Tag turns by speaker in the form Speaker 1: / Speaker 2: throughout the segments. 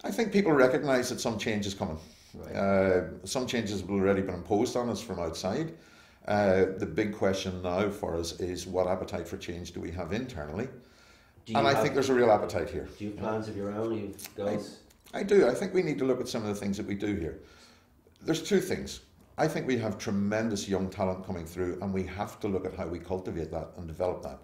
Speaker 1: I think people recognise that some change is coming.
Speaker 2: Right.
Speaker 1: Some changes have already been imposed on us from outside. The big question now for us is what appetite for change do we have internally?
Speaker 2: Do
Speaker 1: And
Speaker 2: you
Speaker 1: I think
Speaker 2: have
Speaker 1: there's a real appetite here.
Speaker 2: do you have plans of your own? You've
Speaker 1: I,
Speaker 2: goals?
Speaker 1: I do. I think we need to look at some of the things that we do here. There's two things. I think we have tremendous young talent coming through, and we have to look at how we cultivate that and develop that.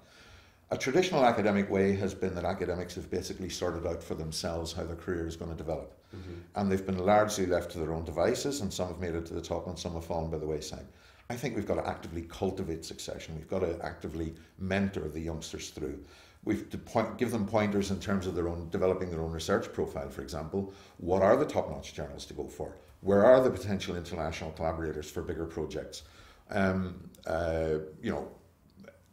Speaker 1: A traditional academic way has been that academics have basically sorted out for themselves how their career is going to develop.
Speaker 2: Mm-hmm.
Speaker 1: And they've been largely left to their own devices, and some have made it to the top and some have fallen by the wayside. I think we've got to actively cultivate succession. We've got to actively mentor the youngsters through. We've to give them pointers in terms of their own developing their own research profile, for example. What are the top-notch journals to go for? Where are the potential international collaborators for bigger projects? You know,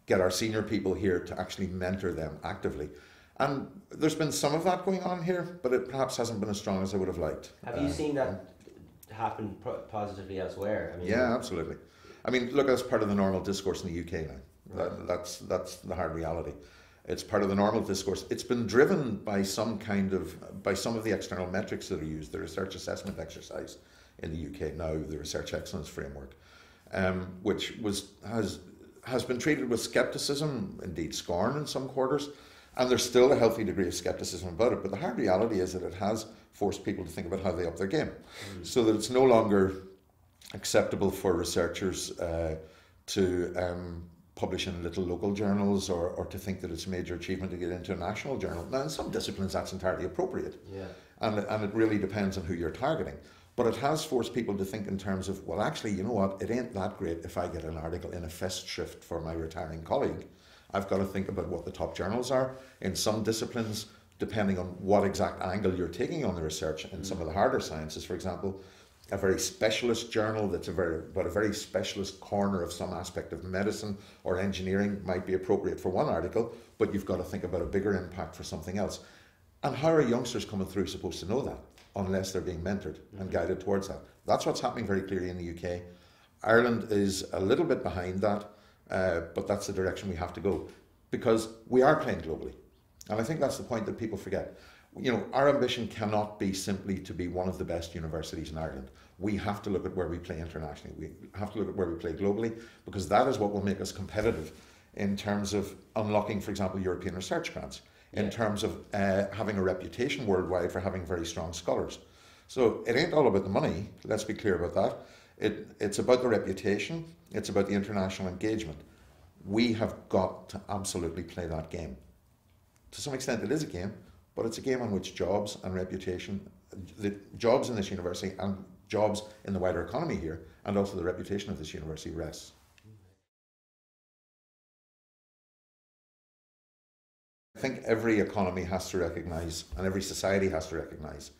Speaker 1: get our senior people here to actually mentor them actively. And there's been some of that going on here, but it perhaps hasn't been as strong as I would have liked.
Speaker 2: Have you seen that happen positively elsewhere? I mean,
Speaker 1: yeah, absolutely. I mean, look, that's part of the normal discourse in the UK now.
Speaker 2: Right.
Speaker 1: That's the hard reality. It's part of the normal discourse. It's been driven by some of the external metrics that are used, the research assessment exercise in the UK now, the research excellence framework, which has been treated with scepticism, indeed scorn in some quarters, and there's still a healthy degree of scepticism about it. But the hard reality is that it has forced people to think about how they up their game, so that it's no longer acceptable for researchers to publish in little local journals or to think that it's a major achievement to get into a national journal. Now, in some disciplines, that's entirely appropriate,
Speaker 2: Yeah.
Speaker 1: and it really depends on who you're targeting. But it has forced people to think in terms of, well, actually, you know what? It ain't that great if I get an article in a Festschrift for my retiring colleague. I've got to think about what the top journals are. In some disciplines, depending on what exact angle you're taking on the research, in some of the harder sciences, for example, a very specialist journal that's a very specialist corner of some aspect of medicine or engineering might be appropriate for one article, but you've got to think about a bigger impact for something else. And how are youngsters coming through supposed to know that unless they're being mentored and guided towards that? That's what's happening very clearly in the UK. Ireland is a little bit behind that, but that's the direction we have to go because we are playing globally. And I think that's the point that people forget. You know, our ambition cannot be simply to be one of the best universities in Ireland. We have to look at where we play internationally. We have to look at where we play globally because that is what will make us competitive in terms of unlocking, for example, European research grants, in terms of having a reputation worldwide for having very strong scholars. So it ain't all about the money, let's be clear about that. It's about the reputation, it's about the international engagement. We have got to absolutely play that game. To some extent it is a game, but it's a game on which jobs and reputation, the jobs in this university and jobs in the wider economy here, and also the reputation of this university rests. I think every economy has to recognise, and every society has to recognise,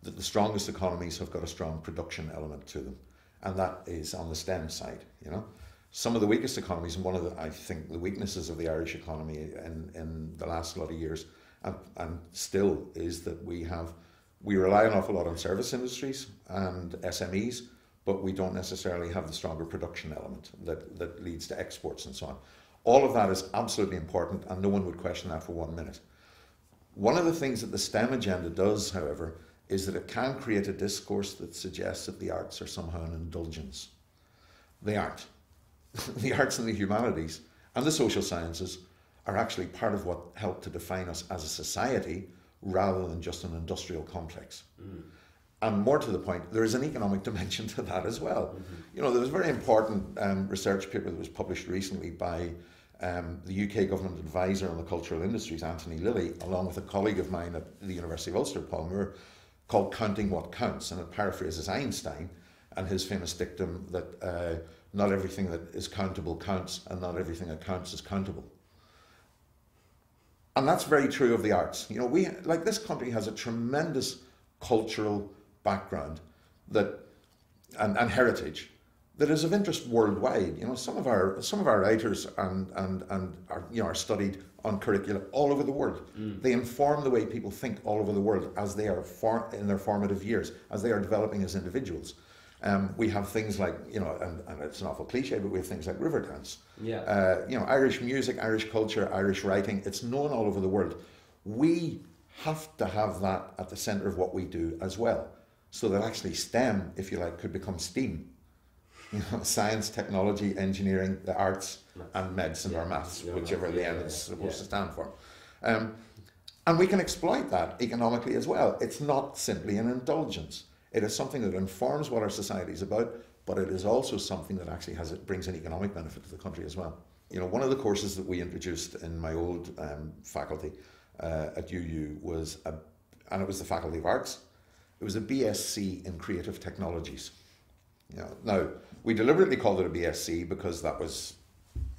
Speaker 1: that the strongest economies have got a strong production element to them, and that is on the STEM side. You know, some of the weakest economies, and one of the, I think, the weaknesses of the Irish economy in the last lot of years, and still is that we rely an awful lot on service industries and SMEs, but we don't necessarily have the stronger production element that leads to exports and so on. All of that is absolutely important, and no one would question that for 1 minute. One of the things that the STEM agenda does, however, is that it can create a discourse that suggests that the arts are somehow an indulgence. They aren't. The arts and the humanities and the social sciences are actually part of what helped to define us as a society rather than just an industrial complex. And more to the point, there is an economic dimension to that as well. You know, there was a very important research paper that was published recently by the UK government advisor on the cultural industries, Anthony Lilly, along with a colleague of mine at the University of Ulster, Paul Moore, called Counting What Counts, and it paraphrases Einstein and his famous dictum that not everything that is countable counts, and not everything that counts is countable. And that's very true of the arts. You know, this country has a tremendous cultural background and heritage that is of interest worldwide. You know, some of our writers are studied on curricula all over the world. They inform the way people think all over the world as they are in their formative years, as they are developing as individuals. We have things like, you know, and it's an awful cliche, but we have things like river dance.
Speaker 2: Yeah.
Speaker 1: You know, Irish music, Irish culture, Irish writing, it's known all over the world. We have to have that at the centre of what we do as well. So that actually STEM, if you like, could become STEAM. You know, science, technology, engineering, the arts, and medicine or maths, whichever the end is supposed to stand for. And we can exploit that economically as well. It's not simply an indulgence. It is something that informs what our society is about, but it is also something that actually brings an economic benefit to the country as well. You know, one of the courses that we introduced in my old faculty at UU was, and it was the Faculty of Arts, it was a BSc in Creative Technologies. You know, now, we deliberately called it a BSc because that was,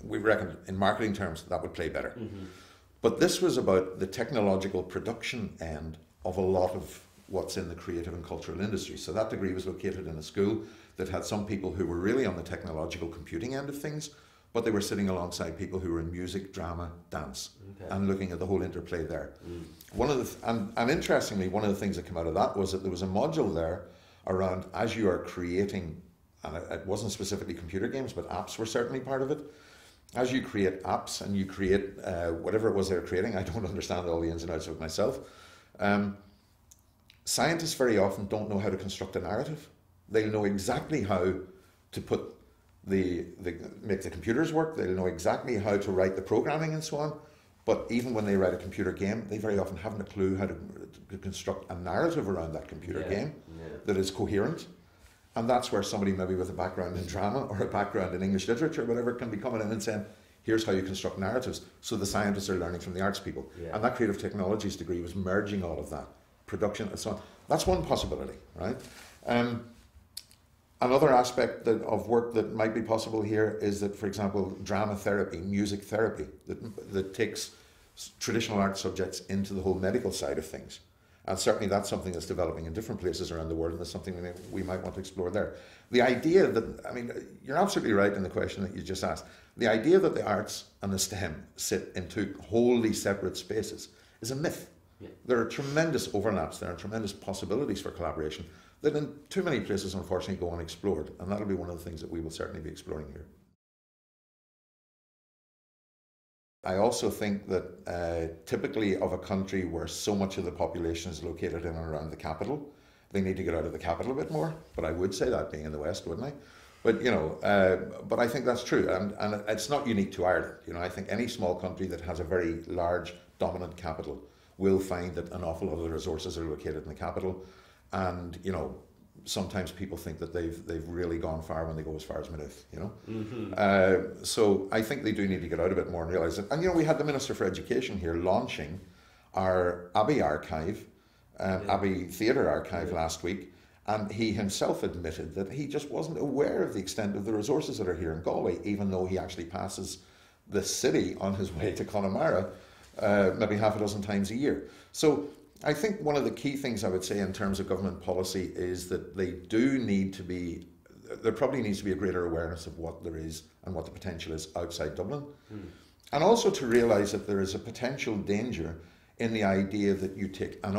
Speaker 1: we reckoned in marketing terms, that would play better. Mm-hmm. But this was about the technological production end of a lot of what's in the creative and cultural industry. So that degree was located in a school that had some people who were really on the technological computing end of things, but they were sitting alongside people who were in music, drama, dance, and looking at the whole interplay there. One of the and interestingly, one of the things that came out of that was that there was a module there around, as you are creating, and it wasn't specifically computer games, but apps were certainly part of it. As you create apps and you create whatever it was they were creating, I don't understand all the ins and outs of it myself. Scientists very often don't know how to construct a narrative. They'll know exactly how to put make the computers work. They'll know exactly how to write the programming and so on. But even when they write a computer game, they very often haven't a clue how to construct a narrative around that computer game that is coherent. And that's where somebody maybe with a background in drama or a background in English literature or whatever can be coming in and saying, here's how you construct narratives. So the scientists are learning from the arts people. And that creative technologies degree was merging all of that, production and so on. That's one possibility, right? Another aspect of work that might be possible here is that, for example, drama therapy, music therapy, that takes traditional art subjects into the whole medical side of things. And certainly that's something that's developing in different places around the world, and that's something we might want to explore there. The idea that, I mean, you're absolutely right in the question that you just asked. The idea that the arts and the STEM sit in two wholly separate spaces is a myth. There are tremendous overlaps, there are tremendous possibilities for collaboration that in too many places, unfortunately, go unexplored. And that'll be one of the things that we will certainly be exploring here. I also think that typically of a country where so much of the population is located in and around the capital, they need to get out of the capital a bit more. But I would say that being in the West, wouldn't I? But, you know, but I think that's true. And it's not unique to Ireland. You know, I think any small country that has a very large, dominant capital will find that an awful lot of the resources are located in the capital. And, you know, sometimes people think that they've really gone far when they go as far as Maynooth, you know. Mm-hmm. So I think they do need to get out a bit more and realise it. And, you know, we had the Minister for Education here launching our Abbey archive, Abbey Theatre archive last week, and he himself admitted that he just wasn't aware of the extent of the resources that are here in Galway, even though he actually passes the city on his way to Connemara maybe half a dozen times a year. So I think one of the key things I would say in terms of government policy is that there probably needs to be a greater awareness of what there is and what the potential is outside Dublin. And also to realise that there is a potential danger in the idea that you take a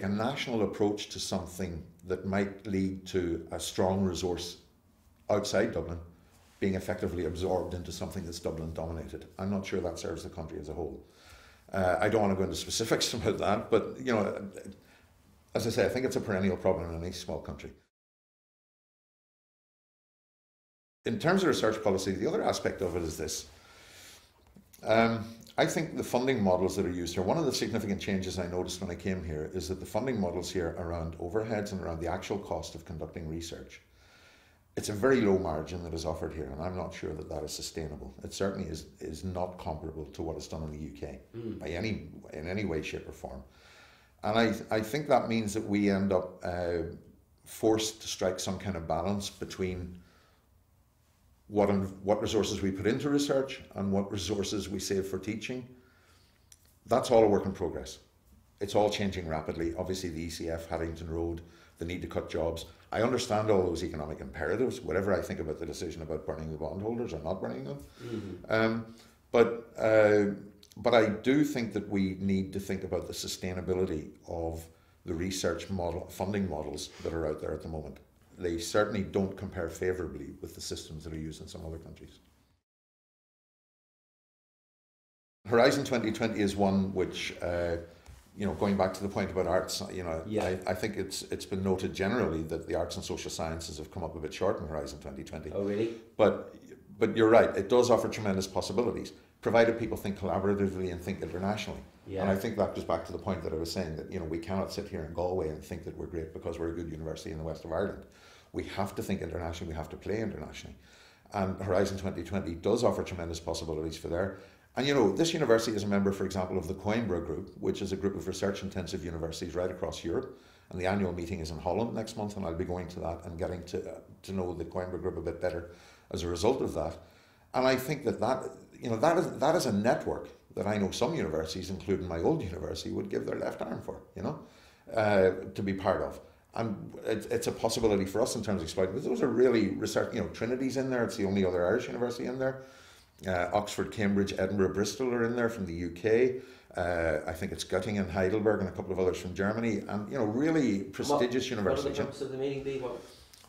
Speaker 1: national approach to something that might lead to a strong resource outside Dublin being effectively absorbed into something that's Dublin dominated. I'm not sure that serves the country as a whole. I don't want to go into specifics about that, but, you know, as I say, I think it's a perennial problem in any small country. In terms of research policy, the other aspect of it is this. I think the funding models that are used here, one of the significant changes I noticed when I came here is that the funding models here around overheads and around the actual cost of conducting research, it's a very low margin that is offered here, and I'm not sure that that is sustainable. It certainly is not comparable to what is done in the UK in any way, shape or form. And I think that means that we end up forced to strike some kind of balance between what resources we put into research and what resources we save for teaching. That's all a work in progress. It's all changing rapidly. Obviously the ECF, Haddington Road, the need to cut jobs. I understand all those economic imperatives, whatever I think about the decision about burning the bondholders or not burning them. But I do think that we need to think about the sustainability of the research funding models that are out there at the moment. They certainly don't compare favourably with the systems that are used in some other countries. Horizon 2020 is one which, going back to the point about arts, I think it's been noted generally that the arts and social sciences have come up a bit short in Horizon 2020.
Speaker 2: Oh, really?
Speaker 1: But you're right, it does offer tremendous possibilities, provided people think collaboratively and think internationally.
Speaker 2: Yeah.
Speaker 1: And I think that goes back to the point that I was saying that, we cannot sit here in Galway and think that we're great because we're a good university in the west of Ireland. We have to think internationally, we have to play internationally. And Horizon 2020 does offer tremendous possibilities for there. And this university is a member, for example, of the Coimbra Group, which is a group of research-intensive universities right across Europe. And the annual meeting is in Holland next month, and I'll be going to that and getting to know the Coimbra Group a bit better as a result of that. And I think that is a network that I know some universities, including my old university, would give their left arm for, to be part of. And it's a possibility for us in terms of exploiting. But those are really research, Trinity's in there, it's the only other Irish university in there. Oxford, Cambridge, Edinburgh, Bristol are in there from the UK. I think it's Göttingen, Heidelberg, and a couple of others from Germany. And, really prestigious universities.
Speaker 2: What will the purpose of the meeting be?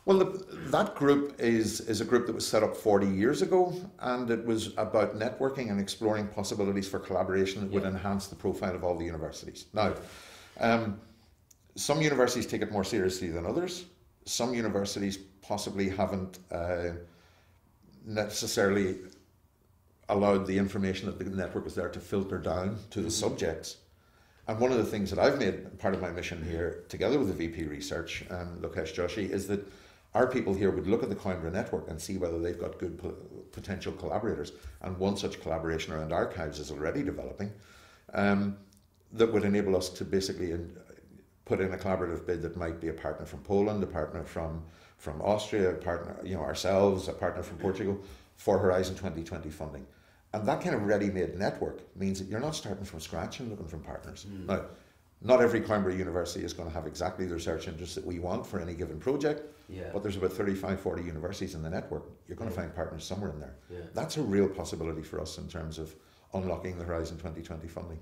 Speaker 1: Well, that group is a group that was set up 40 years ago, and it was about networking and exploring possibilities for collaboration that would enhance the profile of all the universities. Now, some universities take it more seriously than others. Some universities possibly haven't necessarily allowed the information that the network is there to filter down to the subjects. And one of the things that I've made part of my mission here, together with the VP Research, Lokesh Joshi, is that our people here would look at the Coimbra network and see whether they've got good potential collaborators. And one such collaboration around archives is already developing, that would enable us to basically put in a collaborative bid that might be a partner from Poland, a partner from Austria, a partner, ourselves, a partner from Portugal, for Horizon 2020 funding. And that kind of ready-made network means that you're not starting from scratch and looking for partners. Now, not every Coimbra university is going to have exactly the research interests that we want for any given project, but there's about 35, 40 universities in the network. You're going to find partners somewhere in there. That's a real possibility for us in terms of unlocking the Horizon 2020 funding.